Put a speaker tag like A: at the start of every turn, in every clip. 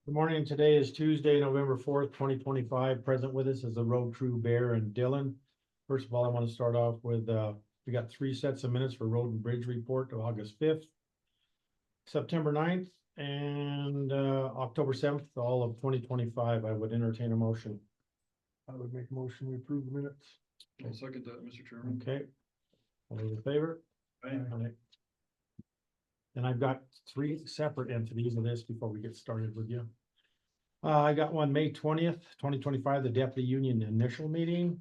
A: Good morning. Today is Tuesday, November 4th, 2025. Present with us is the road crew, Bear and Dylan. First of all, I want to start off with, we got 3 sets of minutes for road and bridge report to August 5th, September 9th, and October 7th, all of 2025. I would entertain a motion.
B: I would make a motion to approve the minutes.
C: I'll second that, Mr. Chairman.
A: Okay. All those in favor?
C: Aye.
A: Aye. And I've got 3 separate entities of this before we get started with you. I got one May 20th, 2025, the deputy union initial meeting.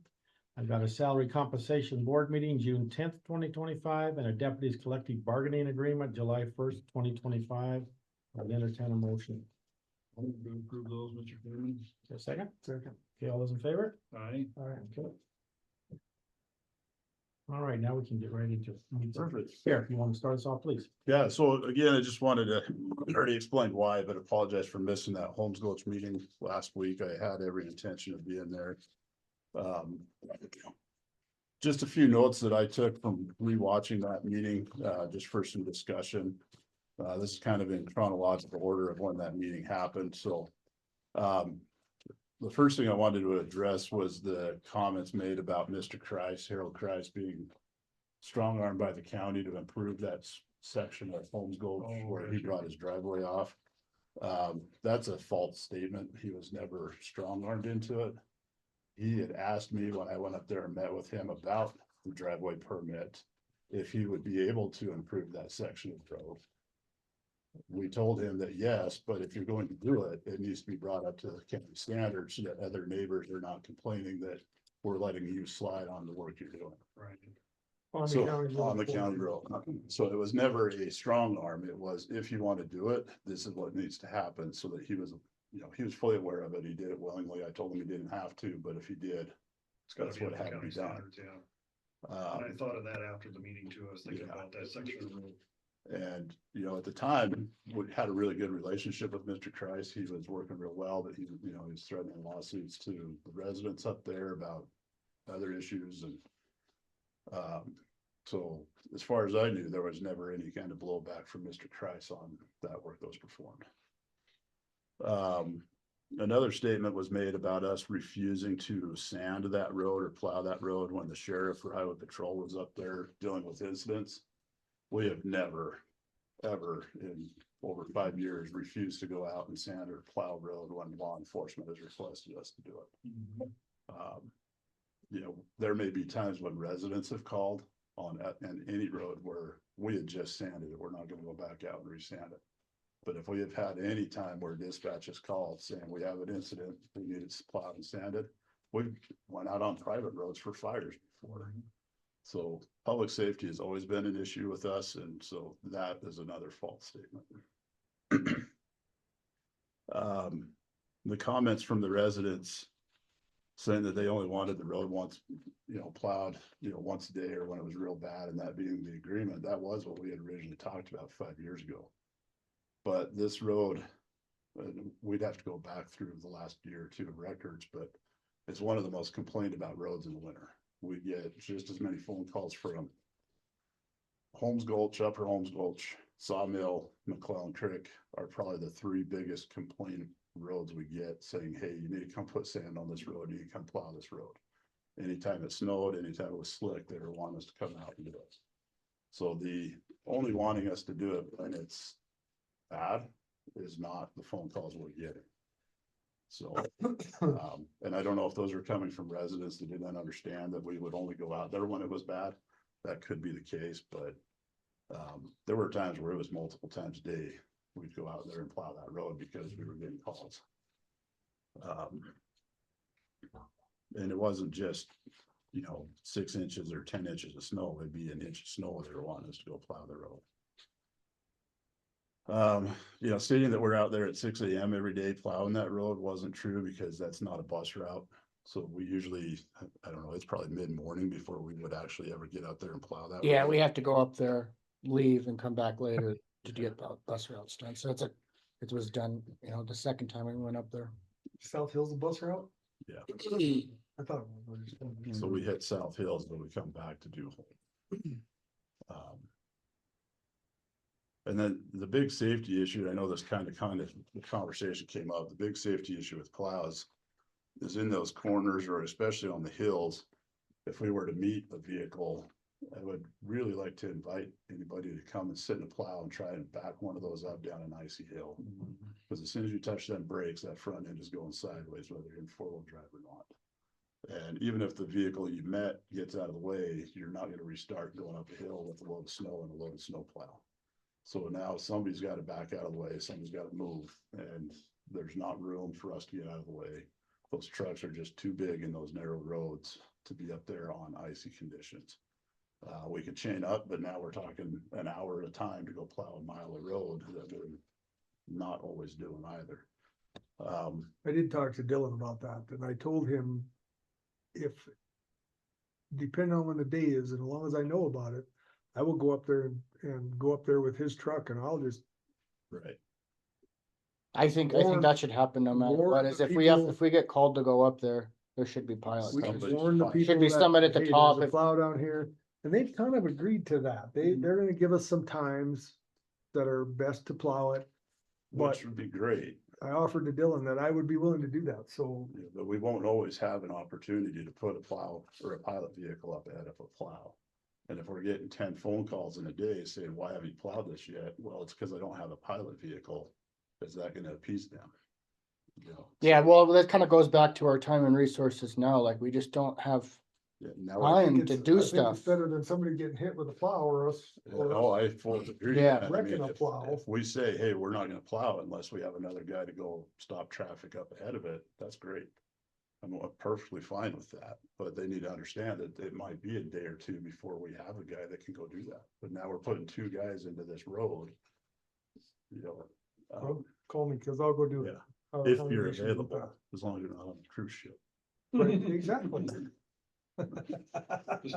A: I've got a salary compensation board meeting, June 10th, 2025, and a deputies collective bargaining agreement, July 1st, 2025. I'll entertain a motion.
C: I'll approve those, Mr. Chairman.
A: Is there a second?
B: Second.
A: Okay, all those in favor?
C: Aye.
A: All right, okay. All right, now we can get ready to.
D: Perfect.
A: Here, if you want to start us off, please.
D: Yeah, so again, I just wanted to, I already explained why, but apologize for missing that Holmes Gulch meeting last week. I had every intention of being there. Just a few notes that I took from rewatching that meeting, just for some discussion. This is kind of in chronological order of when that meeting happened, so. The first thing I wanted to address was the comments made about Mr. Kreis, Harold Kreis, being strong-armed by the county to improve that section of Holmes Gulch where he brought his driveway off. That's a false statement. He was never strong-armed into it. He had asked me when I went up there and met with him about the driveway permit, if he would be able to improve that section of road. We told him that yes, but if you're going to do it, it needs to be brought up to the county standards so that other neighbors are not complaining that we're letting you slide on the work you're doing.
C: Right.
A: On the
D: So
A: county
D: on the
A: road.
D: county road. So it was never a strong arm. It was, if you want to do it, this is what needs to happen, so that he was, he was fully aware of it. He did it willingly. I told him he didn't have to, but if he did,
C: It's gotta
D: that's
C: be
D: what
C: on the
D: had to
C: county
D: be done.
C: standards, yeah. And I
D: Um,
C: thought of that after the meeting too. I was thinking
D: Yeah.
C: about that section of the road.
D: And, at the time, we had a really good relationship with Mr. Kreis. He was working real well, but he was threatening lawsuits to the residents up there about other issues and. So as far as I knew, there was never any kind of blowback from Mr. Kreis on that work that was performed. Another statement was made about us refusing to sand that road or plow that road when the sheriff or highway patrol was up there dealing with incidents. We have never, ever in over 5 years refused to go out and sand or plow road when law enforcement has requested us to do it. There may be times when residents have called on any road where we had just sanded it. We're not gonna go back out and resand it. But if we have had any time where dispatch has called saying we have an incident, we need it plowed and sanded, we went out on private roads for fires before. So public safety has always been an issue with us, and so that is another false statement. The comments from the residents saying that they only wanted the road once, plowed, once a day or when it was real bad, and that being the agreement, that was what we had originally talked about 5 years ago. But this road, we'd have to go back through the last year or two of records, but it's one of the most complained about roads in the winter. We get just as many phone calls from Holmes Gulch, Upper Holmes Gulch, Sawmill, McClellan Creek are probably the 3 biggest complaint roads we get, saying, hey, you need to come put sand on this road, you need to come plow this road. Anytime it snowed, anytime it was slick, they were wanting us to come out and do it. So the only wanting us to do it when it's bad is not the phone calls we're getting. So, and I don't know if those are coming from residents that didn't understand that we would only go out there when it was bad. That could be the case, but there were times where it was multiple times a day. We'd go out there and plow that road because we were getting calls. And it wasn't just, 6 inches or 10 inches of snow. It'd be an inch of snow they were wanting us to go plow the road. Stating that we're out there at 6 a.m. every day plowing that road wasn't true, because that's not a bus route. So we usually, I don't know, it's probably mid-morning before we would actually ever get out there and plow that.
B: Yeah,
D: road.
B: we have to go up there, leave and come back later to get the bus routes done. So it was done, the second time we went up there.
E: South Hill's the bus route?
D: Yeah.
E: I thought.
D: So we hit South Hills, but we come back to do. And then the big safety issue, I know this kind of the conversation came up, the big safety issue with plows is in those corners or especially on the hills. If we were to meet a vehicle, I would really like to invite anybody to come and sit in a plow and try and back one of those up down an icy hill. Because as soon as you touch them brakes, that front end is going sideways, whether you're in four-wheel drive or not. And even if the vehicle you met gets out of the way, you're not gonna restart going up a hill with a load of snow and a load of snow plow. So now somebody's gotta back out of the way, somebody's gotta move, and there's not room for us to get out of the way. Those trucks are just too big in those narrow roads to be up there on icy conditions. We could chain up, but now we're talking an hour at a time to go plow a mile of road that we're not always doing either.
E: I did talk to Dylan about that, and I told him if, depending on when the day is, and as long as I know about it, I will go up there and go up there with his truck and I'll just,
D: Right.
B: I think
E: Warn-
B: that should happen no matter
E: warn
B: what,
E: the
B: is if
E: people-
B: if we get called to go up there, there should be pilots.
E: we
B: there.
E: can
D: Somebody's
E: warn the
D: fine.
E: people.
B: Should be
E: that,
B: somebody at the
E: "Hey,
B: top
E: there's a
B: if-
E: plow down here, and they've kind of agreed to that. They're gonna give us some times that are best to plow it. But
D: Which would be great,
E: I offered to Dylan that I would be willing to do that, so
D: but we won't always have an opportunity to put a plow or a pilot vehicle up ahead of a plow. And if we're getting 10 phone calls in a day saying, why haven't you plowed this yet? Well, it's because I don't have a pilot vehicle. Is that gonna appease them? You know,
B: Yeah,
D: so,
B: well, that kind of goes back to our time and resources now, like we just don't have
D: yeah, now we're-
B: time to
E: it's-
B: do
E: I think
B: stuff.
E: it's better than somebody getting hit with a plow or us.
D: Oh, I fully agree.
B: Yeah.
D: I mean,
E: Wrecking a
D: if-
E: plow.
D: If we say, hey, we're not gonna plow unless we have another guy to go stop traffic up ahead of it, that's great. I'm perfectly fine with that, but they need to understand that it might be a day or two before we have a guy that can go do that. But now we're putting two guys into this road. You know,
E: Well, call me, cause I'll go do it.
D: yeah,
E: I'll
D: if
E: have
D: you're
E: an issue with
D: available, as long as you're not on a cruise ship.
E: that. Right, exactly.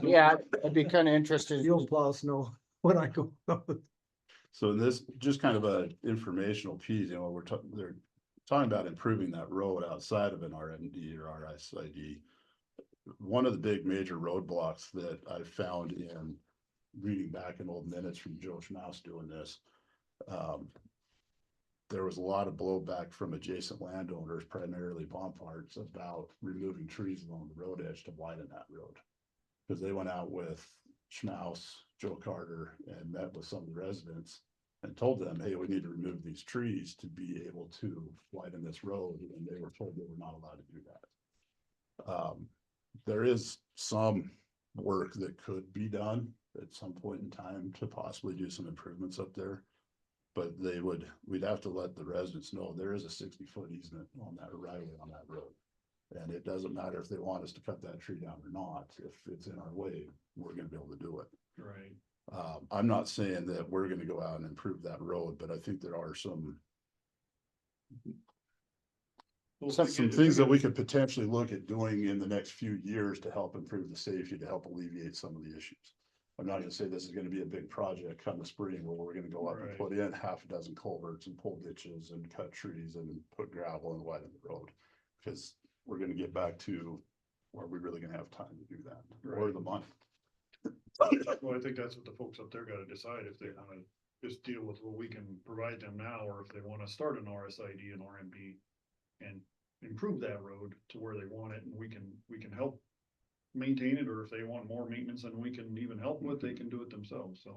B: Yeah, I'd be kind of interested.
E: You'll plow snow when I go.
D: So in this, just kind of a informational piece, you know, they're talking about improving that road outside of an RMD or RSID. One of the big major roadblocks that I found in reading back in old minutes from Joe Schmaus doing this, there was a lot of blowback from adjacent landowners, primarily Bomparts, about removing trees along the road edge to widen that road. Because they went out with Schmaus, Joe Carter, and met with some of the residents and told them, hey, we need to remove these trees to be able to widen this road, and they were told they were not allowed to do that. There is some work that could be done at some point in time to possibly do some improvements up there. But we'd have to let the residents know there is a 60-foot easement on that right away on that road. And it doesn't matter if they want us to cut that tree down or not, if it's in our way, we're gonna be able to do it.
C: Right.
D: I'm not saying that we're gonna go out and improve that road, but I think there are some
C: Well,
D: some
C: if we
D: things that
C: get-
D: we could potentially look at doing in the next few years to help improve the safety, to help alleviate some of the issues. I'm not gonna say this is gonna be a big project come the spring where we're gonna go up and
C: Right.
D: put in half a dozen culverts and pull ditches and cut trees and put gravel and widen the road. Cause we're gonna get back to where we're really gonna have time to do that, or
C: Right.
D: the money.
C: Well, I think that's what the folks up there gotta decide, if they wanna just deal with what we can provide them now, or if they wanna start an RSID and RMD. And improve that road to where they want it, and we can help maintain it, or if they want more maintenance than we can even help with, they can do it themselves, so.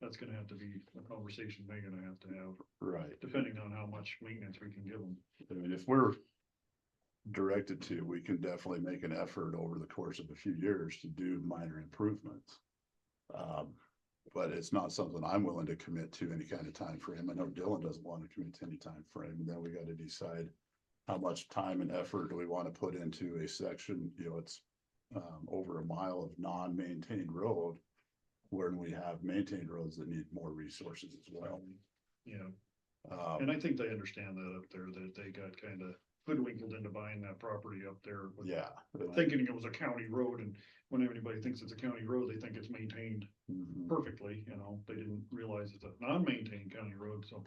C: That's gonna have to be a conversation they're gonna have to have,
D: Right.
C: depending on how much maintenance we can give them.
D: I mean, if we're directed to, we can definitely make an effort over the course of a few years to do minor improvements. But it's not something I'm willing to commit to any kind of time frame. I know Dylan doesn't want to commit to any time frame, and then we got to decide how much time and effort do we want to put into a section, you know, it's over a mile of non-maintained road, where we have maintained roads that need more resources as well.
C: You know,
D: Um,
C: and I think they understand that up there, that they got kinda hoodwinkled into buying that property up there. with
D: yeah.
C: Thinking it was a county road, and when anybody thinks it's a county road, they think it's maintained
D: Mhm.
C: perfectly, you know, they didn't realize it's a non-maintained county road, so.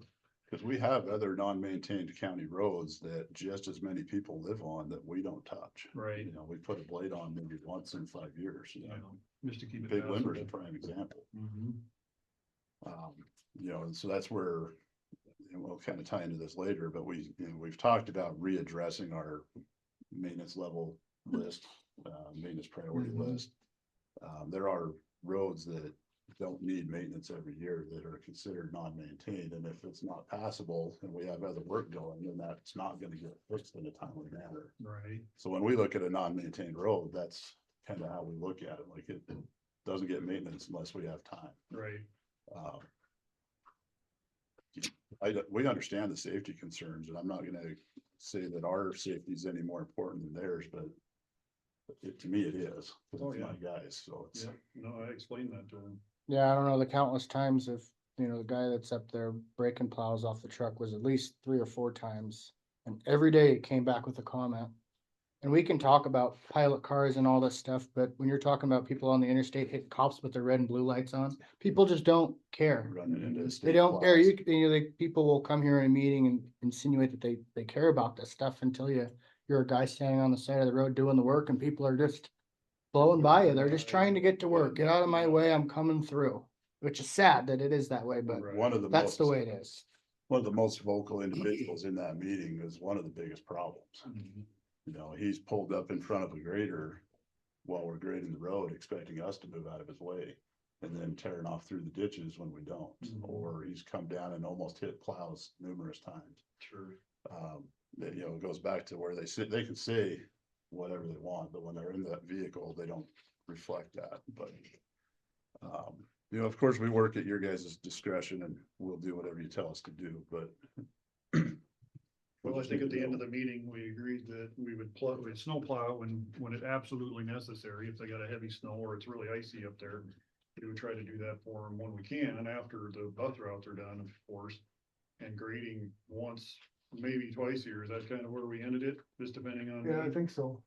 D: Cause we have other non-maintained county roads that just as many people live on that we don't touch.
C: Right.
D: You know, we put a blade on maybe once in 5 years, you
C: You
D: know.
C: know, just to keep it.
D: Big Limber's a
C: passable.
D: prime example.
C: Mhm.
D: You know, and so that's where, and we'll kind of tie into this later, but we've talked about readdressing our maintenance level list, maintenance priority
B: Mhm.
D: list. There are roads that don't need maintenance every year that are considered non-maintained, and if it's not passable and we have other work going, then that's not gonna get fixed in a timely manner.
C: Right.
D: So when we look at a non-maintained road, that's kind of how we look at it, like it doesn't get maintenance unless we have time.
C: Right.
D: Um, we understand the safety concerns, and I'm not gonna say that our safety is any more important than theirs, but to me, it is. 'Cause
C: Oh,
D: it's
C: yeah.
D: my guys, so it's.
C: Yeah, no, I explained that to him.
B: Yeah, I don't know the countless times of, you know, the guy that's up there breaking plows off the truck was at least 3 or 4 times. And every day it came back with a comment. And we can talk about pilot cars and all this stuff, but when you're talking about people on the interstate hitting cops with their red and blue lights on, people just don't care.
D: Running into.
B: They
D: state
B: don't care.
D: laws.
B: You know, people will come here in a meeting and insinuate that they care about this stuff until you're a guy standing on the side of the road doing the work and people are just blowing by you. They're just trying to get to work. Get out of my way. I'm coming through. Which is sad that it is that way, but
C: Right.
D: One of the
B: that's the
D: most,
B: way it is.
D: one of the most vocal individuals in that meeting is one of the biggest problems. You know, he's pulled up in front of a grader while we're grading the road, expecting us to move out of his way. And then tearing off through the ditches when we don't, or he's come down and almost hit plows numerous times.
C: Sure.
D: That, you know, it goes back to where they can say whatever they want, but when they're in that vehicle, they don't reflect that, but. You know, of course, we work at your guys' discretion and we'll do whatever you tell us to do, but.
C: Well, I think at the end of the meeting, we agreed that we'd snow plow when it absolutely necessary, if they got a heavy snow or it's really icy up there. We would try to do that for them when we can, and after the bus routes are done, of course. And grading once, maybe twice a year, is that kind of where we ended it, just depending on.
E: Yeah, I think so.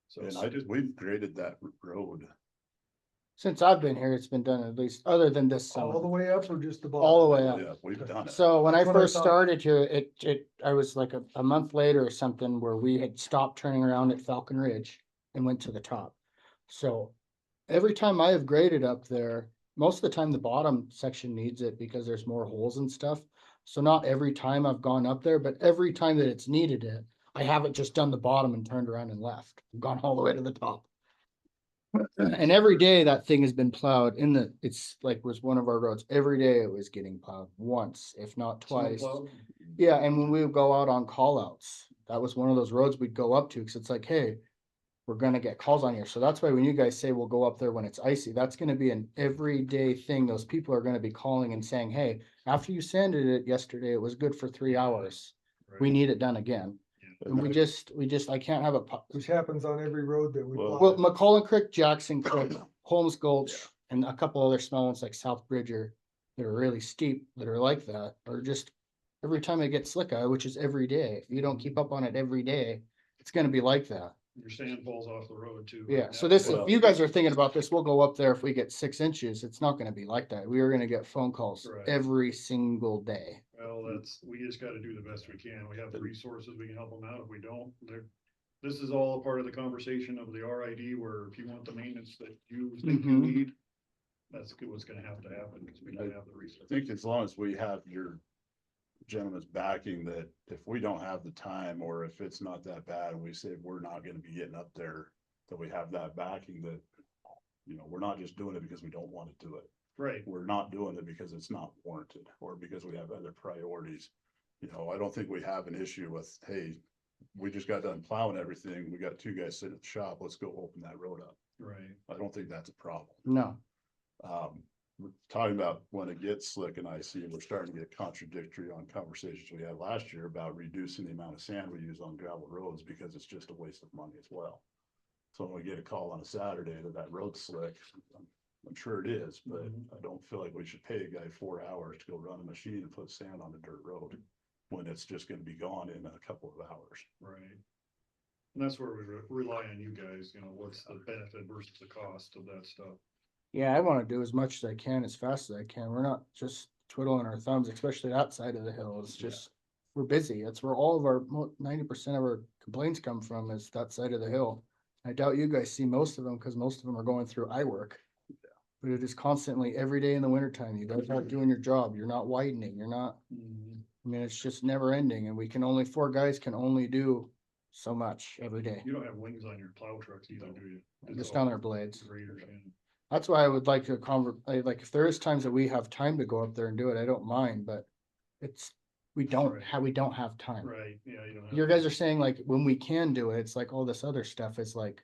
C: So
D: And we've graded that road.
B: Since I've been here, it's been done at least, other than this
E: All the
B: summer,
E: way up or just the bottom?
B: all the way up.
D: Yeah, we've done it.
B: So when I
E: That's what I
B: first
E: thought.
B: started here, I was like a month later or something where we had stopped turning around at Falcon Ridge and went to the top. So every time I have graded up there, most of the time the bottom section needs it because there's more holes and stuff. So not every time I've gone up there, but every time that it's needed it, I haven't just done the bottom and turned around and left, gone all the way to the top. And every day that thing has been plowed it's like was one of our roads. Every day it was getting plowed once, if not twice.
C: snowplow?
B: Yeah, and when we would go out on call outs, that was one of those roads we'd go up to, cause it's like, hey, we're gonna get calls on here. So that's why when you guys say we'll go up there when it's icy, that's gonna be an everyday thing. Those people are gonna be calling and saying, hey, after you sanded it yesterday, it was good for 3 hours. We
C: Right.
B: need it done again. And we just, I can't have
E: Which happens on every road that we
D: Well-
E: plow.
B: well, McCollum Creek, Jackson Creek, Holmes Gulch, and a couple other small ones like South Bridger that are really steep, that are like that, or just every time it gets slick eye, which is every day. If you don't keep up on it every day, it's gonna be like that.
C: Your sand falls off the road too.
B: Yeah,
C: right
B: so
C: now.
B: this,
D: Well-
B: if you guys are thinking about this, we'll go up there if we get 6 inches. It's not gonna be like that. We are gonna get phone calls
C: Right.
B: every single day.
C: Well, we just gotta do the best we can. We have the resources, we can help them out. If we don't, this is all a part of the conversation of the RID, where if you want the maintenance that you think you
B: Mhm.
C: need, that's what's gonna have to happen, because we don't have the
D: I
C: resources.
D: think as long as we have your gentleman's backing, that if we don't have the time, or if it's not that bad, and we say we're not gonna be getting up there, that we have that backing, that, you know, we're not just doing it because we don't wanna do it.
C: Right,
D: We're not doing it because it's not warranted, or because we have other priorities. You know, I don't think we have an issue with, hey, we just got done plowing everything, we got 2 guys sitting at the shop, let's go open that road up.
C: right.
D: I don't think that's a problem.
B: No,
D: We're talking about when it gets slick and icy, we're starting to get contradictory on conversations we had last year about reducing the amount of sand we use on gravel roads, because it's just a waste of money as well. So when we get a call on a Saturday that road's slick, I'm sure it is, but I don't feel like we should pay a guy 4 hours to go run a machine and put sand on a dirt road when it's just gonna be gone in a couple of hours.
C: Right. And that's where we rely on you guys, you know, what's the benefit versus the cost of that stuff.
B: yeah, I wanna do as much as I can, as fast as I can. We're not just twiddling our thumbs, especially that side of the hill. It's just, we're busy. That's where all of our 90% of our complaints come from, is that side of the hill. I doubt you guys see most of them, because most of them are going through I work. But it is constantly every day in the wintertime, you guys aren't doing your job, you're not widening, you're not,
C: Mhm.
B: I mean, it's just never ending and we can only, 4 guys can only do so much every day.
C: You don't have wings on your plow trucks either, do you? It's
B: Just
C: all
B: on their blades.
C: graders, yeah.
B: That's why I would like to like, if there is times that we have time to go up there and do it, I don't mind, but it's, we don't have time.
C: Right, yeah, you don't have.
B: Your guys are saying like, when we can do it, it's like all this other stuff is like,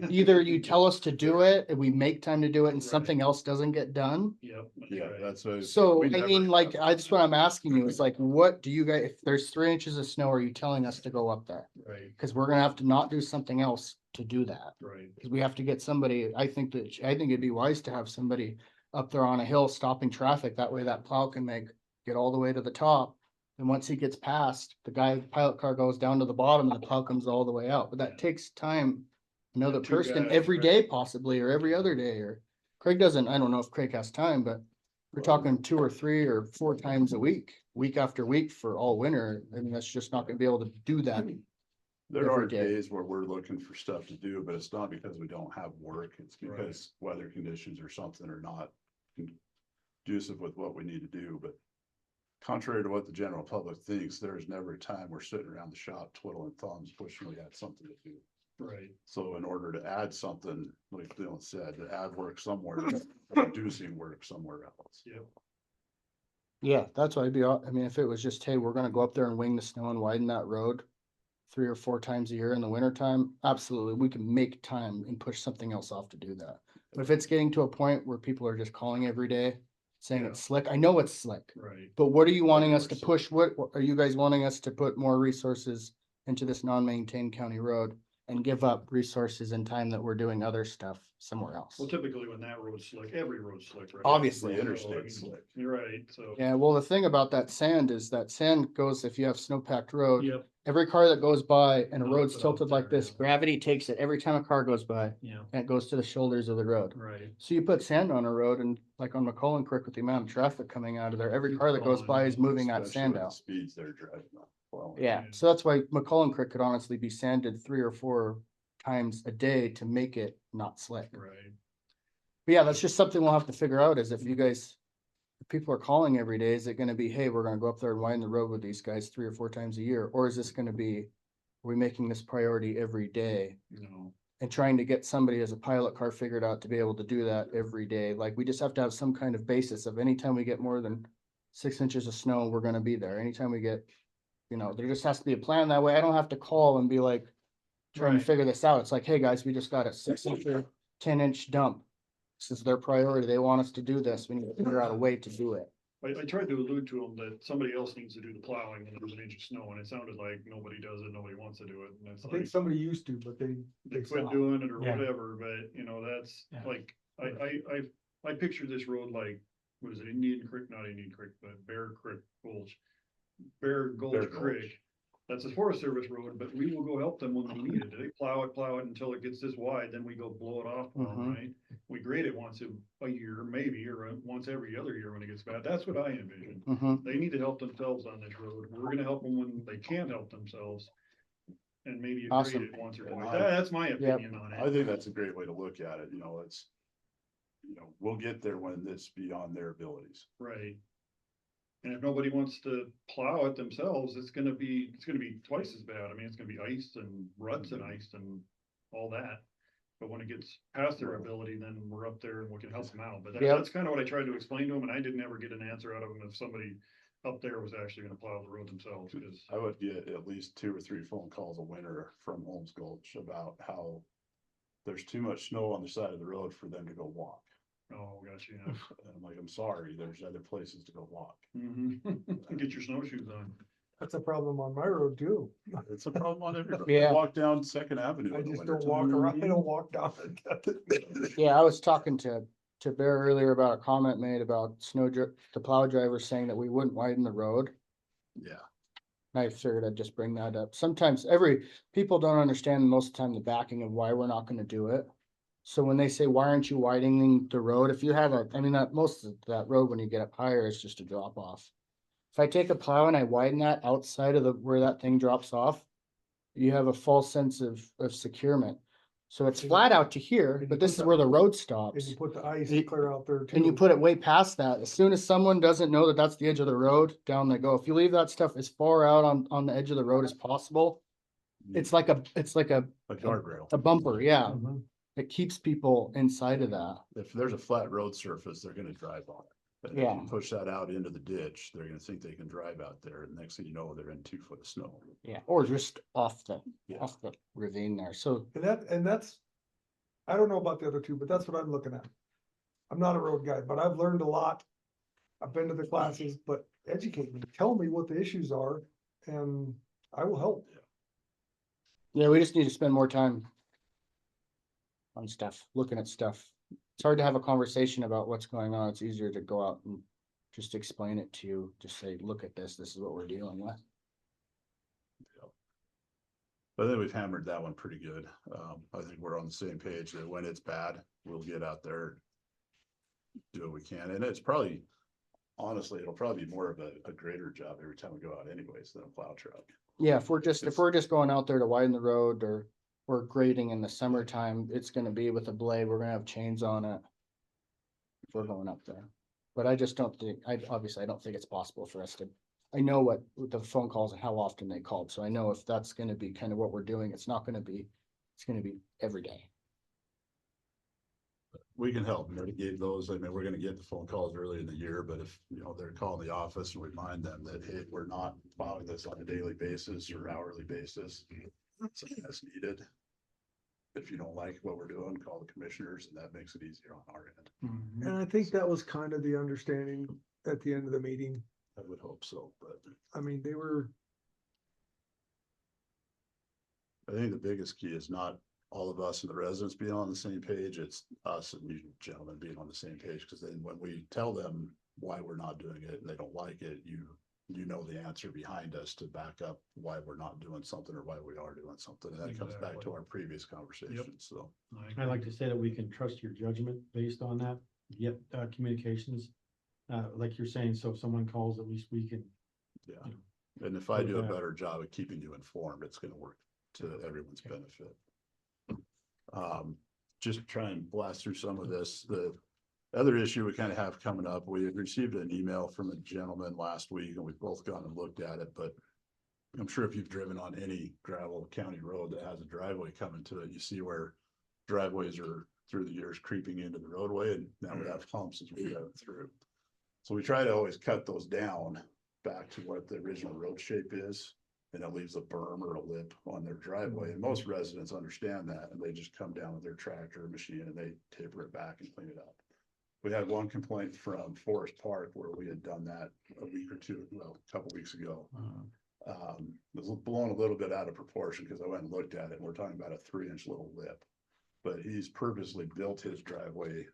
B: either you tell us to do it and we make time to do it and
C: Right.
B: something else doesn't get done.
C: Yep.
D: Yeah,
C: right.
D: that's what.
B: So,
D: we
B: I
D: never
B: mean, like,
D: have-
B: I just, what I'm asking you is like, what do you guys, if there's 3 inches of snow, are you telling us to go up there?
C: Right,
B: Cause we're gonna have to not do something else to do that.
C: right.
B: Cause we have to get somebody, I think it'd be wise to have somebody up there on a hill stopping traffic. That way that plow can get all the way to the top. And once he gets past, pilot car goes down to the bottom and the plow comes all the way out. But that takes time. Another
C: Yeah, 2
B: person
C: guys,
B: every
C: right.
B: day possibly, or every other day, or Craig doesn't, I don't know if Craig has time, but we're talking 2 or 3 or 4 times a week after week for all winter. I mean, that's just not gonna be able to do that.
D: There are
B: every day.
D: days where we're looking for stuff to do, but it's not because we don't have work. It's because weather conditions or something are not conducive with what we need to do, but contrary to what the general public thinks, there's never a time we're sitting around the shop twiddling thumbs, wishing we had something to do.
C: Right,
D: So in order to add something, like Dylan said, to add work somewhere, reducing work somewhere else.
C: yep,
B: Yeah, that's what I mean, if it was just, hey, we're gonna go up there and wing the snow and widen that road 3 or 4 times a year in the winter time, absolutely, we can make time and push something else off to do that. But if it's getting to a point where people are just calling every day, saying
C: Yeah.
B: it's slick, I know it's slick.
C: right.
B: But what are you wanting us to
D: course.
B: push? What are you guys wanting us to put more resources into this non-maintained county road? And give up resources and time that we're doing other stuff somewhere else?
C: Well, typically when that road's slick, every road's slick, right?
B: Obviously.
D: The
C: So, I
D: interstate's
C: mean,
D: slick.
C: You're right, so.
B: Yeah, well, the thing about that sand is that sand goes, if you have snow-packed road,
C: Yep,
B: every car that goes by and a
C: Dumps
B: road's
C: it out
B: tilted like
C: there,
B: this,
C: yeah.
B: gravity takes it every time a car goes by
C: yeah,
B: and it goes to the shoulders of the road.
C: right.
B: So you put sand on a road and like on McCollum Creek with the amount of traffic coming out of there, every car that goes by is moving that
D: Especially
B: sand
D: with the
B: out.
D: Speeds they're driving on. Well,
B: Yeah,
C: Yeah.
B: so that's why McCollum Creek could honestly be sanded 3 or 4 times a day to make it not slick.
C: Right,
B: But yeah, that's just something we'll have to figure out is if you guys, if people are calling every day, is it gonna be, hey, we're gonna go up there and widen the road with these guys 3 or 4 times a year? Or is this gonna be, are we making this priority every day
C: you know,
B: and trying to get somebody as a pilot car figured out to be able to do that every day? Like, we just have to have some kind of basis of anytime we get more than 6 inches of snow, we're gonna be there. Anytime we get, there just has to be a plan. That way I don't have to call and be like, trying to
C: Right.
B: figure this out. It's like, hey, guys, we just got a 6 inch or 10 inch dump. This is their priority. They want us to do this. We need to figure out a way to do it.
C: I tried to allude to them that somebody else needs to do the plowing when there's an inch of snow, and it sounded like nobody does it, nobody wants to do it, and it's
E: I think
C: like.
E: somebody used to, but
C: They quit
E: stopped.
C: doing it or
A: Yeah.
C: whatever, but that's
A: Yeah.
C: like, I picture this road like, what is it, Indian Creek, not Indian Creek, but Bear Creek Gulch. Bear Gulch
D: Bear
C: Creek,
D: Gulch.
C: that's a Forest Service road, but we will go help them when they need it, they plow it until it gets this wide, then we go blow it off for them,
B: Mhm.
C: right? We grade it once a year, maybe, or once every other year when it gets bad, that's what I envision.
B: Mhm.
C: They need to help themselves on this road, we're gonna help them when they can't help themselves. And maybe you grade
B: Awesome.
C: it once or
D: And
C: twice,
D: I-
C: that's my opinion on it.
D: I think that's a great way to look at it, it's, we'll get there when it's beyond their abilities.
C: Right. And if nobody wants to plow it themselves, it's gonna be twice as bad. I mean, it's gonna be iced and ruts and iced and all that. But when it gets past their ability, then we're up there and we can help them out. But
B: Yep.
C: that's kind of what I tried to explain to them, and I didn't ever get an answer out of them if somebody up there was actually gonna plow the road themselves, because,
D: I would get at least 2 or 3 phone calls a winter from Holmes Gulch about how there's too much snow on the side of the road for them to go walk.
C: oh, gosh, yeah.
D: And I'm like, I'm sorry, there's other places to go walk.
C: Mhm. Get your snowshoes on.
E: That's a problem on my road too.
D: It's a problem on every road.
B: Yeah.
D: Walk down Second Avenue.
E: I
D: in the
E: just don't
D: wintertime.
E: walk around, I don't walk down it.
B: Yeah, I was talking to Bear earlier about a comment made about the plow driver saying that we wouldn't widen the road.
D: Yeah,
B: I figured I'd just bring that up. Sometimes people don't understand most of the time the backing of why we're not gonna do it. So when they say, why aren't you widening the road? If you have most of that road, when you get up higher, it's just a drop off. If I take a plow and I widen that outside of where that thing drops off, you have a false sense of securement. So it's
E: And you-
B: flat out to here,
E: and you
B: but this
E: put
B: is
E: the-
B: where the road
E: And
B: stops.
E: you put the ice
B: You-
E: clear out there too.
B: And you put it way past that. As soon as someone doesn't know that that's the edge of the road, down they go. If you leave that stuff as far out on the edge of the road as possible, it's like a
D: guardrail.
B: a bumper, yeah.
A: Mhm.
B: It keeps people inside of that.
D: If there's a flat road surface, they're gonna drive on it. But if
B: Yeah.
D: you push that out into the ditch, they're gonna think they can drive out there, and next thing you know, they're in 2 foot of snow.
B: Yeah. Or just off the,
D: Yeah.
B: off the ravine there. So
E: And that's, I don't know about the other two, but that's what I'm looking at. I'm not a road guy, but I've learned a lot. I've been to the classes, but educate me, tell me what the issues are, and I will help.
B: yeah, we just need to spend more time on stuff, looking at stuff. It's hard to have a conversation about what's going on. It's easier to go out and just explain it to you. Just say, look at this. This is what we're dealing with.
D: I think we've hammered that one pretty good. I think we're on the same page that when it's bad, we'll get out there. Do what we can, and it's probably, honestly, it'll probably be more of a greater job every time we go out anyways than a plow truck.
B: Yeah, if we're just going out there to widen the road or grading in the summertime, it's gonna be with a blade. We're gonna have chains on it. If we're going up there. But I just don't think, I don't think it's possible for us to, I know what the phone calls and how often they called. So I know if that's gonna be kind of what we're doing, it's gonna be every day.
D: We can help mitigate those. I mean, we're gonna get the phone calls early in the year, but if, you know, they're calling the office and remind them that, hey, we're not plowing this on a daily basis or hourly basis. Something that's needed. If you don't like what we're doing, call the commissioners, and that makes it easier on our end.
E: And I think that was kind of the understanding at the end of the meeting.
D: I would hope so, but
E: I mean, they were,
D: I think the biggest key is not all of us and the residents being on the same page. It's us and you gentlemen being on the same page, because then when we tell them why we're not doing it and they don't like it, you know the answer behind us to back up why we're not doing something or why we are doing something. And that comes back to
C: Exactly.
D: our previous conversation, so.
A: I like to say that we can trust your judgment based on that, yet, communications. Like you're saying, so if someone calls, at least we can,
D: Yeah,
A: you know,
D: and if I do a
A: Yeah.
D: better job of keeping you informed, it's gonna work to everyone's benefit. Just to try and blast through some of this, the other issue we kind of have coming up, we had received an email from a gentleman last week and we've both gone and looked at it, but I'm sure if you've driven on any gravel county road that has a driveway coming to it, you see where driveways are through the years creeping into the roadway, and now we have humps as we go through. So we try to always cut those down back to what the original road shape is, and it leaves a berm or a lip on their driveway. And most residents understand that, and they just come down with their tractor or machine and they taper it back and clean it up. We had one complaint from Forest Park where we had done that a week or two, well, a couple weeks ago. It was blown a little bit out of proportion because I went and looked at it, and we're talking about a 3-inch little lip. But he's purposely built his driveway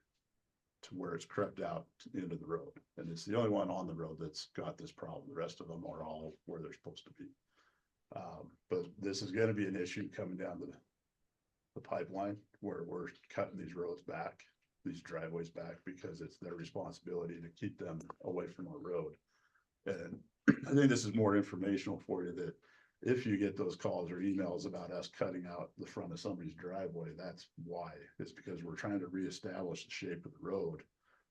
D: to where it's crept out into the road. And it's the only one on the road that's got this problem. The rest of them are all where they're supposed to be. But this is gonna be an issue coming down the pipeline where we're cutting these roads back, these driveways back, because it's their responsibility to keep them away from our road. And I think this is more informational for you, that if you get those calls or emails about us cutting out the front of somebody's driveway, that's why. It's because we're trying to reestablish the shape of the road.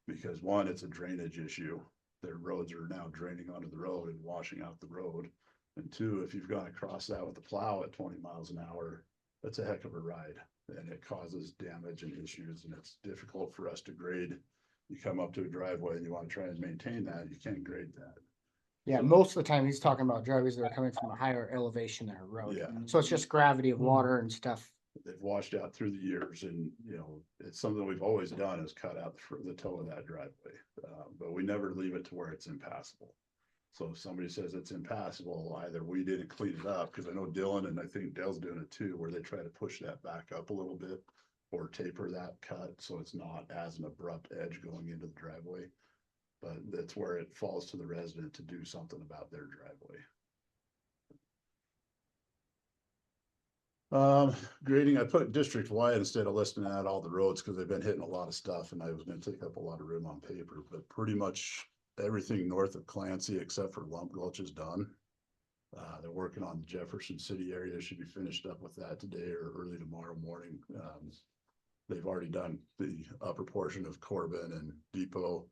D: Because one, it's a drainage issue. Their roads are now draining onto the road and washing out the road. And two, if you've gone across that with the plow at 20 miles an hour, that's a heck of a ride. And it causes damage and issues, and it's difficult for us to grade. You come up to a driveway and you want to try and maintain that, you can't grade that.
B: Yeah, most of the time he's talking about driveways that are coming from a higher elevation than a road.
D: Yeah.
B: So it's just gravity of water and stuff.
D: They've washed out through the years, and, you know, it's something we've always done, is cut out the toe of that driveway. But we never leave it to where it's impassable. So if somebody says it's impassable, either we didn't clean it up, because I know Dylan and I think Dale's doing it too, where they try to push that back up a little bit or taper that cut so it's not as an abrupt edge going into the driveway. But that's where it falls to the resident to do something about their driveway. Grading, I put district wide instead of listing out all the roads, because they've been hitting a lot of stuff and I was gonna take up a lot of room on paper, but pretty much everything north of Clancy except for Lump Gulch is done. They're working on the Jefferson City area, should be finished up with that today or early tomorrow morning. They've already done the upper portion of Corbin and Depot,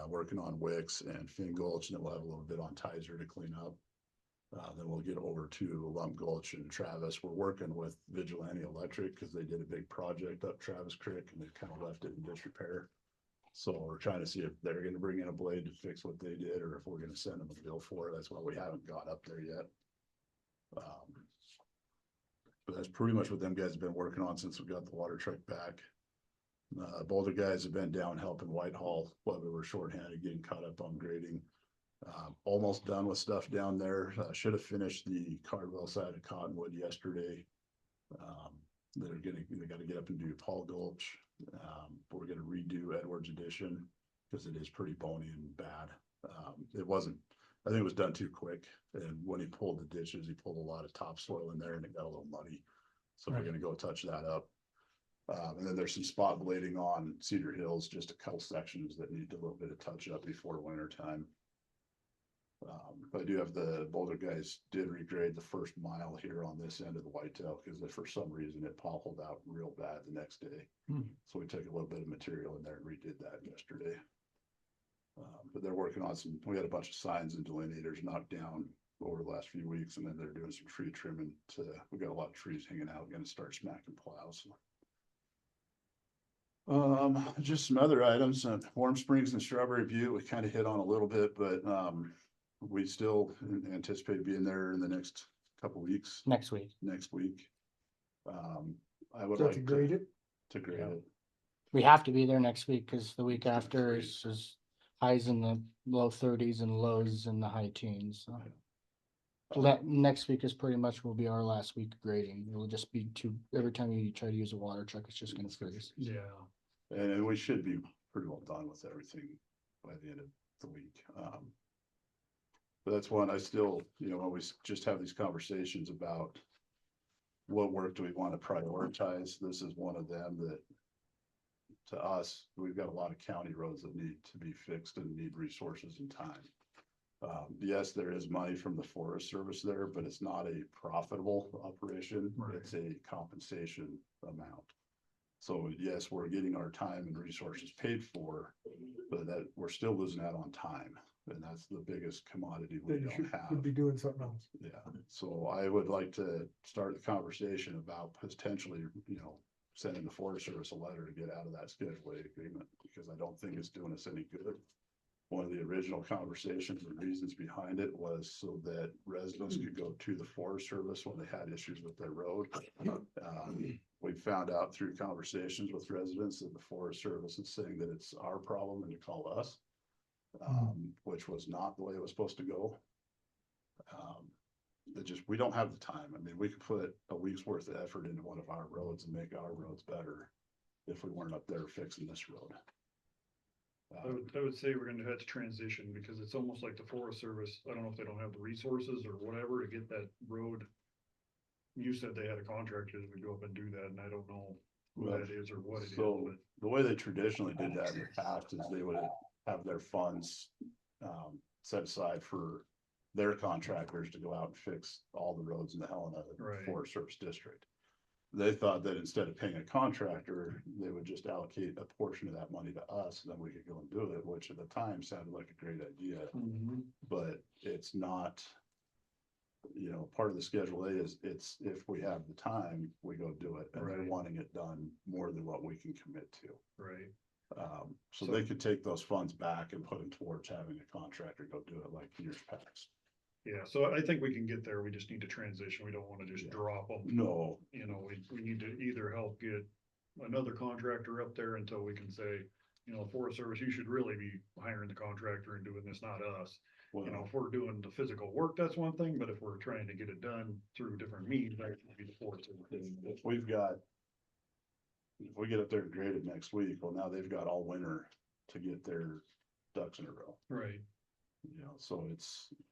D: working on Wicks and Finn Gulch, and then we'll have a little bit on Tizer to clean up. Then we'll get over to Lump Gulch and Travis. We're working with Vigilante Electric because they did a big project up Travis Creek and they kind of left it in disrepair. So we're trying to see if they're gonna bring in a blade to fix what they did, or if we're gonna send them a bill for it. That's why we haven't got up there yet. But that's pretty much what them guys have been working on since we got the water truck back. Boulder guys have been down helping Whitehall while we were shorthanded, getting caught up on grading. Almost done with stuff down there. Should have finished the Cardwell side of Cottonwood yesterday. They gotta get up and do Paul Gulch. We're gonna redo Edwards Edition because it is pretty bony and bad. I think it was done too quick. And when he pulled the ditches, he pulled a lot of topsoil in there and it got a little muddy. So we're
A: Right.
D: gonna go touch that up. And then there's some spot blading on Cedar Hills, just a couple sections that need a little bit of touch up before winter time. I do have the Boulder guys did regrade the first mile here on this end of the Whitetail because for some reason it potholed out real bad the next day. So we took a little bit of material in there and redid that yesterday. But they're working on we had a bunch of signs and delineators knocked down over the last few weeks, and then they're doing some tree trimming we got a lot of trees hanging out, gonna start smacking plows. Just some other items, Warm Springs and Strawberry Butte, we kind of hit on a little bit, but, we still anticipate being there in the next couple weeks,
B: Next week.
D: I would
E: So
D: like
E: to grade it,
D: to grade it.
B: We have to be there next week because the week after is highs in the low thirties and lows in the high teens. So that next week is pretty much will be our last week of grading. It'll just be every time you try to use a water truck, it's just gonna freeze.
C: Yeah.
D: And we should be pretty well done with everything by the end of the week. But that's one I still, always just have these conversations about what work do we want to prioritize? This is one of them that to us, we've got a lot of county roads that need to be fixed and need resources and time. Yes, there is money from the Forest Service there, but it's not a profitable operation.
C: Right.
D: It's a compensation amount. So yes, we're getting our time and resources paid for, but that we're still losing out on time. And that's the biggest commodity we
E: then you
D: don't have.
E: should be doing something else.
D: Yeah, so I would like to start the conversation about potentially, sending the Forest Service a letter to get out of that Schedule A agreement, because I don't think it's doing us any good. One of the original conversations and reasons behind it was so that residents could go to the Forest Service when they had issues with their road. We found out through conversations with residents that the Forest Service is saying that it's our problem and to call us. Which was not the way it was supposed to go. We don't have the time. I mean, we could put a week's worth of effort into one of our roads and make our roads better if we weren't up there fixing this road.
C: I would say we're gonna have to transition because it's almost like the Forest Service, I don't know if they don't have the resources or whatever to get that road. You said they had a contractor that would go up and do that, and I don't know who that is or what it is,
D: So
C: but
D: the way they traditionally did that in the past is they would have their funds set aside for their contractors to go out and fix all the roads in the Helena
C: Right.
D: Forest Service District. They thought that instead of paying a contractor, they would just allocate a portion of that money to us, and then we could go and do it, which at the time sounded like a great idea. But it's not, part of the Schedule A is if we have the time, we go do it, and they're
C: Right.
D: wanting it done more than what we can commit to.
C: right.
D: So they could take those funds back and put them towards having a contractor go do it like years past.
C: Yeah, so I think we can get there. We just need to transition. We don't wanna just
D: Yeah.
C: drop them.
D: No,
C: We need to either help get another contractor up there until we can say, Forest Service, you should really be hiring the contractor and doing this, not us.
D: well,
C: If we're doing the physical work, that's one thing, but if we're trying to get it done through different means, that would be the Forest Service.
D: if we get up there and grade it next week, well, now they've got all winter to get their ducks in a row.
C: Right,
D: So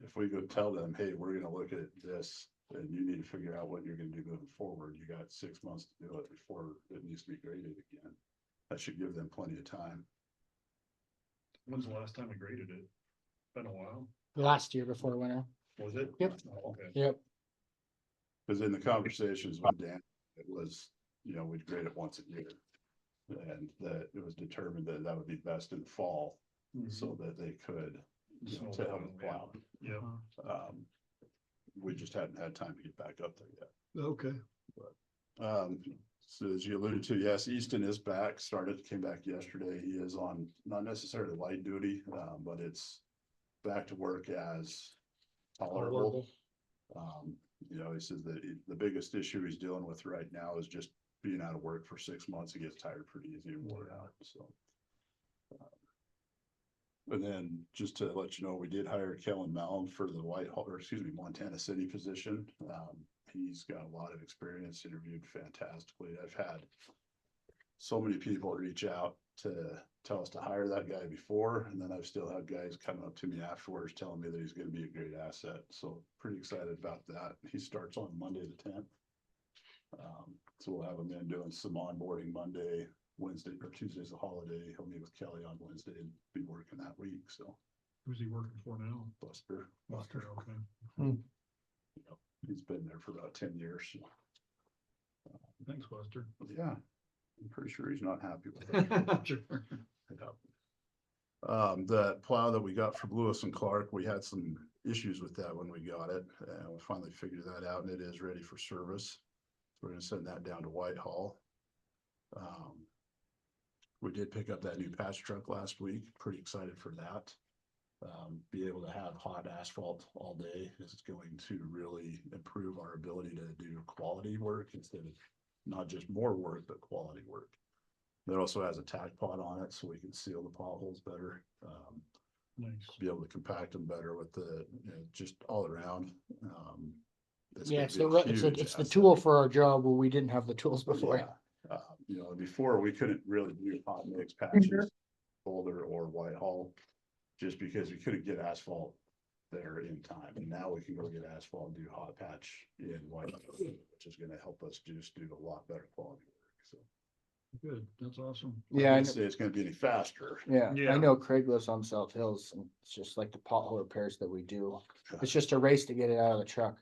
D: if we go tell them, hey, we're gonna look at this, and you need to figure out what you're gonna do moving forward, you got 6 months to do it before it needs to be graded again. That should give them plenty of time.
C: when's the last time we graded it? Been a while.
B: Last year before winter.
C: Was it?
B: Yep.
C: Oh, okay.
B: Yep.
D: Cause in the conversations with Dan, it was, you know, we'd grade it once a year. And that it was determined that that would be best in the fall, so that they could, you know, to help with plow.
C: Yeah,
D: We just hadn't had time to get back up there yet.
E: Okay.
D: So as you alluded to, yes, Easton is back, came back yesterday. He is on, not necessarily light duty, but it's back to work as tolerable. You know, he says that the biggest issue he's dealing with right now is just being out of work for 6 months. He gets tired pretty easy and wore out, so. And then just to let you know, we did hire Kellen Malum for the Montana City position. He's got a lot of experience, interviewed fantastically. I've had so many people reach out to tell us to hire that guy before, and then I've still had guys coming up to me afterwards telling me that he's gonna be a great asset. So pretty excited about that. He starts on Monday the 10th. So we'll have him in doing some onboarding Monday, Wednesday, or Tuesday's a holiday. He'll meet with Kelly on Wednesday and be working that week, so.
C: who's he working for now?
D: Buster,
C: Buster, okay.
D: you know, he's been there for about 10 years. So,
C: Thanks, Buster.
D: yeah, I'm pretty sure he's not happy with it.
C: Sure.
D: Yeah. The plow that we got from Lewis and Clark, we had some issues with that when we got it, and we finally figured that out, and it is ready for service. We're gonna send that down to Whitehall. We did pick up that new patch truck last week, pretty excited for that. Be able to have hot asphalt all day is going to really improve our ability to do quality work instead of not just more work, but quality work. It also has a tack pot on it, so we can seal the potholes better.
C: Nice.
D: Be able to compact them better with the, you know, just all around.
B: Yeah,
D: gonna
B: so
D: be a
B: it's
D: huge
B: the
D: asset.
B: tool for our job where we didn't have the tools before.
D: Yeah. You know, before we couldn't really do hot mix patches, Boulder or Whitehall, just because we couldn't get asphalt there in time. And now we can go get asphalt and do hot patch in Whitehall, which is gonna help us just do a lot better quality work, so.
C: Good, that's awesome.
D: I
B: Yeah, I
D: didn't
B: know.
D: say it's gonna be any faster.
B: Yeah,
C: Yeah.
B: I know Craig lives on South Hills and it's just like the pothole repairs that we do. It's just a race to get it out of the truck.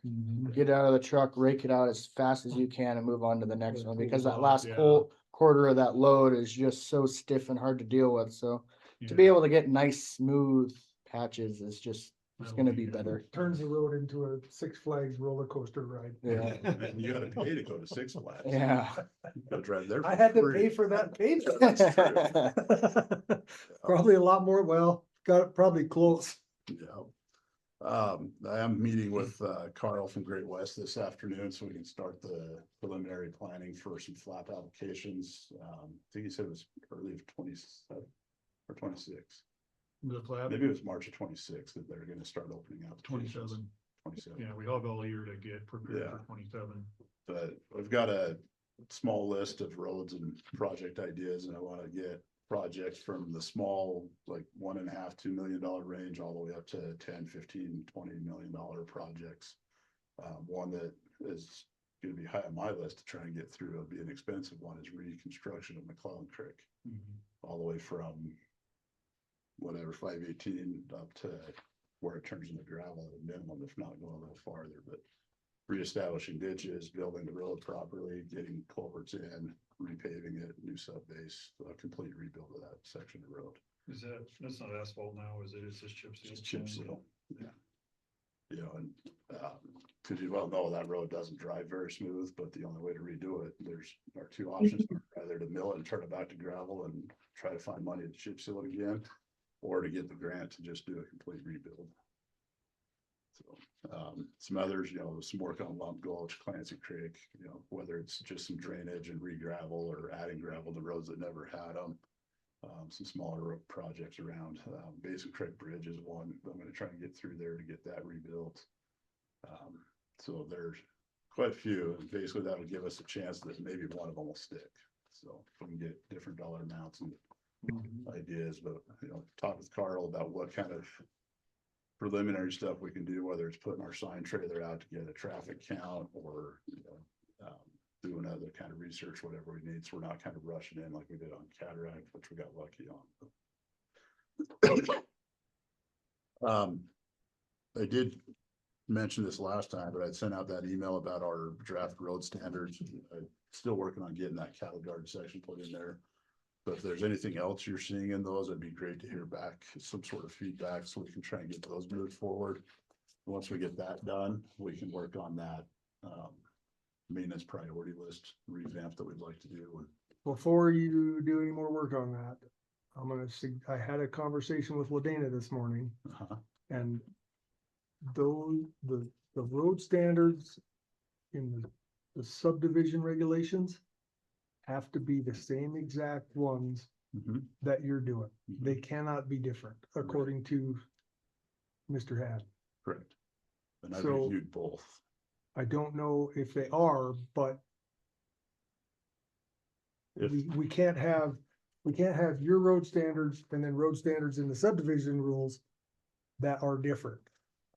B: Get it out of the truck, rake it out as fast as you can and move on to the next one, because that last
C: Yeah.
B: quarter of that load is just so stiff and hard to deal with, so. To be
C: Yeah,
B: able to get nice, smooth patches is just, it's
C: That'll
B: gonna
C: be
B: be
C: good.
B: better.
E: Turns the road into a Six Flags roller coaster ride.
B: Yeah,
D: And you gotta pay to go to Six Flags.
B: yeah.
D: Go drive there.
E: I
D: for
E: had to
D: free.
E: pay for that page.
D: That's true.
E: Probably a lot more, well, got it probably close.
D: Yeah. I am meeting with Carl from Great West this afternoon, so we can start the preliminary planning for some flap applications. I think he said it was early of 27 or 26.
C: the flap,
D: Maybe it was March of 26 that they're gonna start opening up.
C: 27.
D: 27.
C: Yeah, we have all year to get prepared
D: Yeah.
C: for 27.
D: But we've got a small list of roads and project ideas, and I wanna get projects from the small, like $1.5, $2 million range, all the way up to 10, 15, $20 million projects. One that is gonna be high on my list to try and get through, it'll be an expensive one, is reconstruction of McClellan Creek, all the way from whatever, 518 up to where it turns into gravel at a minimum, if not going a little farther, but reestablishing ditches, building the road properly, getting culverts in, repaving it, new sub base, a complete rebuild of that section of road.
C: That's not asphalt now, is it? It's just chip seal?
D: Just chip seal, yeah. You know, and, cause you well know that road doesn't drive very smooth, but the only way to redo it, there's our two options, either to mill it and turn it back to gravel and try to find money to chip seal it again, or to get the grant to just do a complete rebuild. So, some others, you know, some work on Lump Gulch, Clancy Creek, you know, whether it's just some drainage and re-gravel or adding gravel to roads that never had them. Some smaller road projects around, Basin Creek Bridge is one, I'm gonna try and get through there to get that rebuilt. So there's quite a few, and basically that would give us a chance that maybe one of them will stick. So if we can get different dollar amounts and ideas, but, you know, talk with Carl about what kind of preliminary stuff we can do, whether it's putting our sign trailer out to get a traffic count, or, you know, doing other kind of research, whatever we need, so we're not kind of rushing in like we did on Cataract, which we got lucky on. I did mentioned this last time, but I'd sent out that email about our draft road standards. I'm still working on getting that cattle guard section put in there. But if there's anything else you're seeing in those, it'd be great to hear back, some sort of feedback, so we can try and get those moved forward. Once we get that done, we can work on that, maintenance priority list revamp that we'd like to do. And
E: Before you do any more work on that, I had a conversation with Ladana this morning, and those, the road standards in the subdivision regulations have to be the same exact ones
D: Mhm.
E: that you're doing. They cannot be different, according to Mr. Had.
D: Correct. And I
E: So-
D: reviewed both.
E: I don't know if they are, but
D: If,
E: we can't have your road standards and then road standards in the subdivision rules that are different,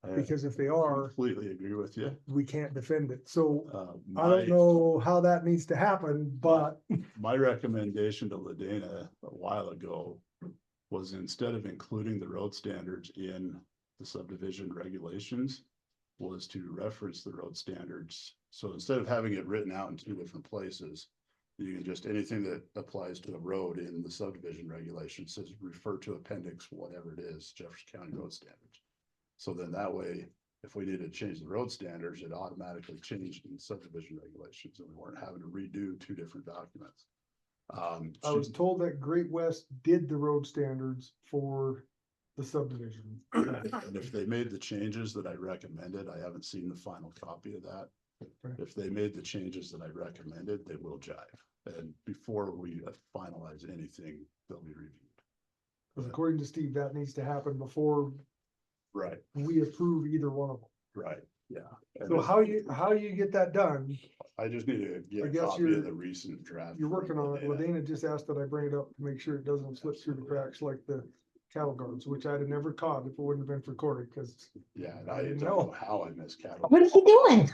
D: I
E: because if they are,
D: completely agree with you.
E: we can't defend it. So I
D: My,
E: don't know how that needs to happen, but
D: my recommendation to Ladana a while ago was, instead of including the road standards in the subdivision regulations, was to reference the road standards. So instead of having it written out in two different places, you can just, anything that applies to a road in the subdivision regulations says refer to appendix, whatever it is, Jefferson County Road Standards. So then that way, if we needed to change the road standards, it automatically changed in subdivision regulations, and we weren't having to redo two different documents.
E: I was told that Great West did the road standards for the subdivision.
D: And if they made the changes that I recommended, I haven't seen the final copy of that.
E: Okay.
D: If they made the changes that I recommended, they will jive. And before we finalize anything, they'll be reviewed.
E: Because according to Steve, that needs to happen before
D: Right,
E: we approve either one of them.
D: right, yeah. And
E: So how you get that done?
D: I just need to
E: I
D: get a
E: guess
D: copy
E: you're-
D: of the recent draft.
E: You're working
D: from
E: on it.
D: Ladana.
E: Ladana just asked that I bring it up to make sure it doesn't slip through the cracks like the cattle guards, which I'd have never caught if it wouldn't have been for Corey, because
D: Yeah, and
E: I
D: I
E: didn't
D: don't
E: know.
D: know how I missed cattle.
F: What are you doing?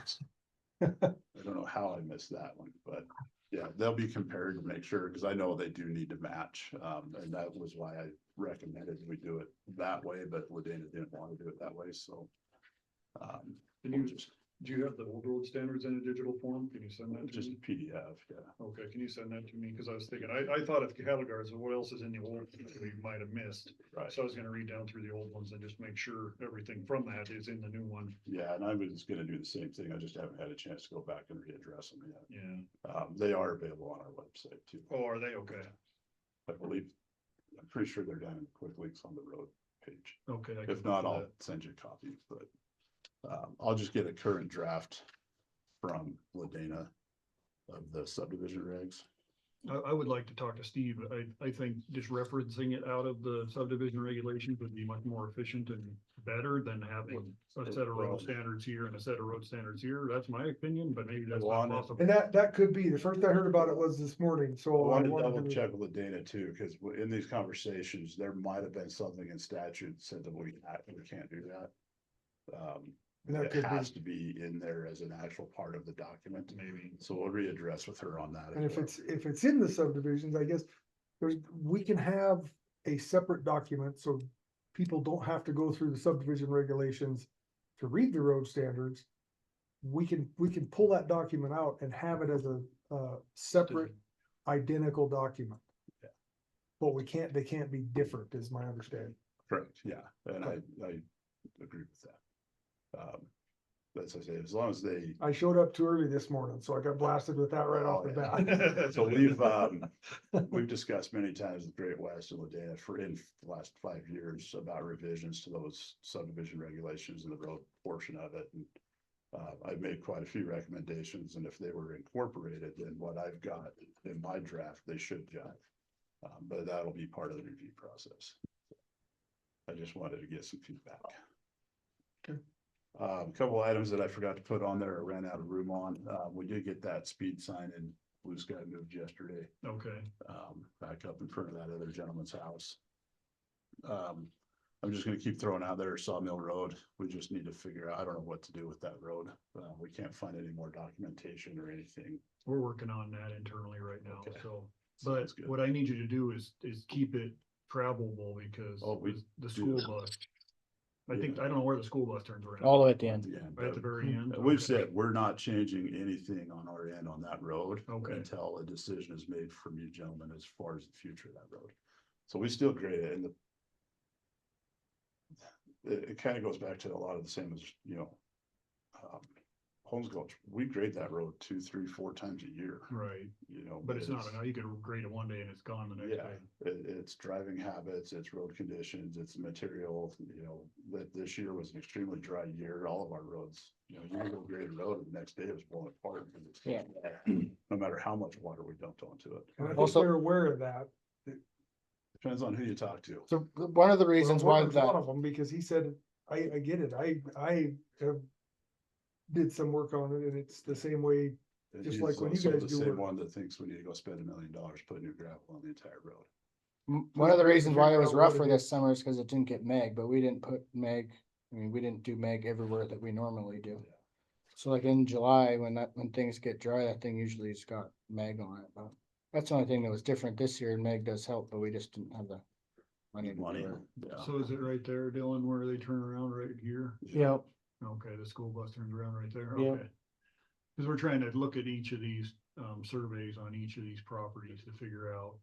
D: I don't know how I missed that one, but yeah, they'll be compared to make sure, because I know they do need to match. And that was why I recommended we do it that way, but Ladana didn't want to do it that way, so.
C: Can you do you have the old road standards in a digital form? Can you send that to
D: Just a
C: me?
D: PDF, yeah.
C: Okay, can you send that to me? Cause I was thinking, I thought if cattle guards, what else is in the old that we might have missed?
D: Right.
C: So I was gonna read down through the old ones and just make sure everything from that is in the new one.
D: Yeah, and I was gonna do the same thing. I just haven't had a chance to go back and readdress them yet.
C: Yeah.
D: They are available on our website too.
C: Oh, are they? Okay.
D: I believe, I'm pretty sure they're down in quick links on the road page.
C: Okay. I can
D: If
C: look
D: not,
C: for
D: I'll
C: that.
D: send you a copy, but I'll just get a current draft from Ladana of the subdivision regs.
C: I would like to talk to Steve. I think just referencing it out of the subdivision regulations would be much more efficient and better than having a set of road standards here and a set of road standards here. That's my opinion, but maybe that's not possible.
E: and that could be, the first I heard about it was this morning,
D: I
E: so I
D: wanted to double
E: wanted to.
D: check with Ladana too, because in these conversations, there might have been something in statute that said that we can't do that.
E: That
D: It
E: could be.
D: has to be in there as an actual part of the document,
C: Maybe.
D: so we'll readdress with her on that.
E: And
D: as
E: if
D: well.
E: it's in the subdivisions, I guess, we can have a separate document, so people don't have to go through the subdivision regulations to read the road standards. We can pull that document out and have it as a separate identical document.
D: Yeah.
E: But they can't be different, is my understanding.
D: Correct, yeah, and I agree with that. As I say, as long as they,
E: I showed up too early this morning, so I got blasted with that right off the
D: Oh,
E: bat.
D: so we've discussed many times with Great West and Ladana in the last 5 years about revisions to those subdivision regulations and the road portion of it. And I've made quite a few recommendations, and if they were incorporated in what I've got in my draft, they should jive. But that'll be part of the review process. I just wanted to get some feedback.
E: Okay.
D: A couple items that I forgot to put on there, I ran out of room on. We did get that speed sign in Blue Sky moved yesterday,
C: Okay.
D: back up in front of that other gentleman's house. I'm just gonna keep throwing out there Sawmill Road. We just need to figure out, I don't know what to do with that road. We can't find any more documentation or anything.
C: We're working on that internally right now,
D: Okay.
C: so. But
D: Sounds good.
C: what I need you to do is keep it travelable because
D: Oh, we
C: the
D: do.
C: school bus I think, I don't know where the school bus turns around.
B: all the way at the end.
C: Right at the very end.
D: And we've
C: Okay.
D: said, we're not changing anything on our end on that road.
C: Okay.
D: Until a decision is made from you gentlemen as far as the future of that road. So we still grade it, and it kind of goes back to a lot of the same as, Holmes Gulch, we grade that road 2, 3, 4 times a year,
C: Right,
D: you know.
C: but it's not enough. You could grade it one day and it's gone the next
D: Yeah,
C: day.
D: it's driving habits, it's road conditions, it's material, that this year was an extremely dry year, all of our roads, you can go grade a road and the next day it was blowing apart. Because it's,
B: Yeah.
D: no matter how much water we dumped onto it,
E: And I think
B: Also-
E: they're aware of that.
D: depends on who you talk to.
B: So one of the reasons
E: Well,
B: why
E: Warren's one
B: that,
E: of them, because he said, I get it, I have did some work on it, and it's the same way.
D: And
E: Just
D: he's
E: like when you
D: also
E: guys
D: the
E: do
D: same
E: work.
D: one that thinks we need to go spend $1 million putting new gravel on the entire road.
B: one of the reasons why it was
E: Figure out what
B: rougher
E: it
B: this
E: is.
B: summer is because it didn't get meg, but we didn't put meg. I mean, we didn't do meg everywhere that we normally do. So like in July, when things get dry, that thing usually has got meg on it, but that's the only thing that was different this year, and meg does help, but we just didn't have the money. to do
D: Money,
B: it.
D: yeah.
C: So is it right there, Dylan, where they turn around right here?
B: Yep,
C: Okay, the school bus turns around right there,
B: Yeah.
C: okay. Cause we're trying to look at each of these, surveys on each of these properties to figure out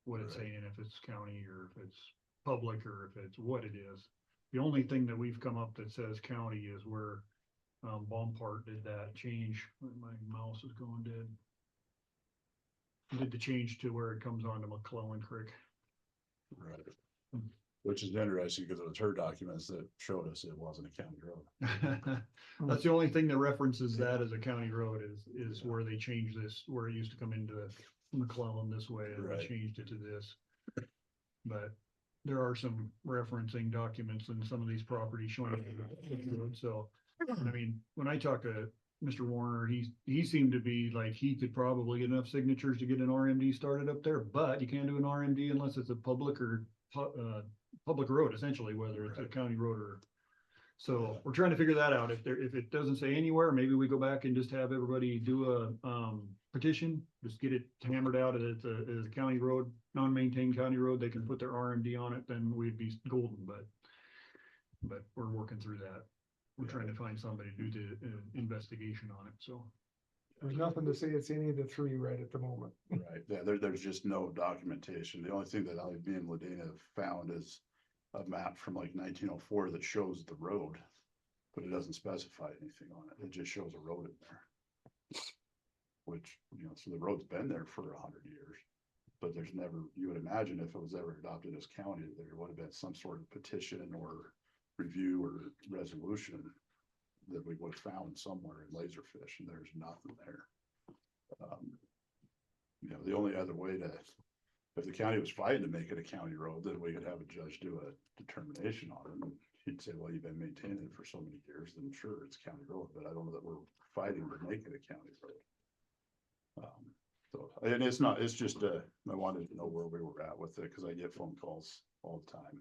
C: what it's
D: Right.
C: saying, if it's county or if it's public or if it's what it is. The only thing that we've come up that says county is where, Bompart did that change, my mouse is going dead. Did the change to where it comes onto McClellan Creek.
D: Right. Which is interesting because it was her documents that showed us it wasn't a county road.
C: That's the only thing that references that as a county road is where they changed this, where it used to come into McClellan this way, and they
D: Right.
C: changed it to this. But there are some referencing documents in some of these properties showing. So, I mean, when I talked to Mr. Warner, he seemed to be like, he could probably get enough signatures to get an RMD started up there, but you can't do an RMD unless it's a public or public road, essentially, whether it's a
D: Right.
C: county road or. So we're trying to figure that out. If it doesn't say anywhere, maybe we go back and just have everybody do a petition, just get it hammered out as a county road, non-maintained county road, they can put their RMD on it, then we'd be golden, but we're working through that. We're trying to find somebody to do the investigation on it, so.
E: There's nothing to say it's any of the three right at the moment.
D: Right, yeah, there's just no documentation. The only thing that me and Ladina have found is a map from like 1904 that shows the road, but it doesn't specify anything on it. It just shows a road in there. Which, so the road's been there for 100 years, but there's never, you would imagine if it was ever adopted as county, there would have been some sort of petition or review or resolution that we would have found somewhere in Laserfish, and there's nothing there. The only other way if the county was fighting to make it a county road, then we could have a judge do a determination on it. And he'd say, well, you've been maintaining it for so many years, then sure, it's a county road, but I don't know that we're fighting to make it a county road. And it's just, I wanted to know where we were at with it, because I get phone calls all the time.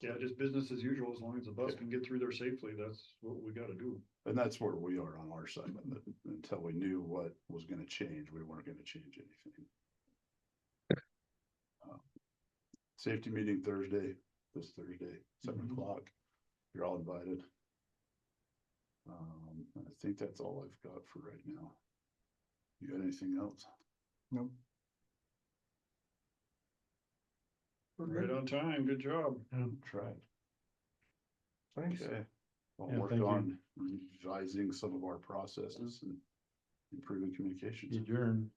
C: Yeah, just business as usual, as long as the bus can get through there safely, that's what we gotta do.
D: And that's where we are on our side of it. Until we knew what was gonna change, we weren't gonna change anything. Safety meeting this Thursday, 7 o'clock. You're all invited. I think that's all I've got for right now. You got anything else?
B: nope.
C: Right on time, good job.
D: Tried.
E: Thanks.
D: Okay. I'll
A: Yeah,
D: work
A: thank you.
D: on revising some of our processes and improving communications.
A: Adjourn.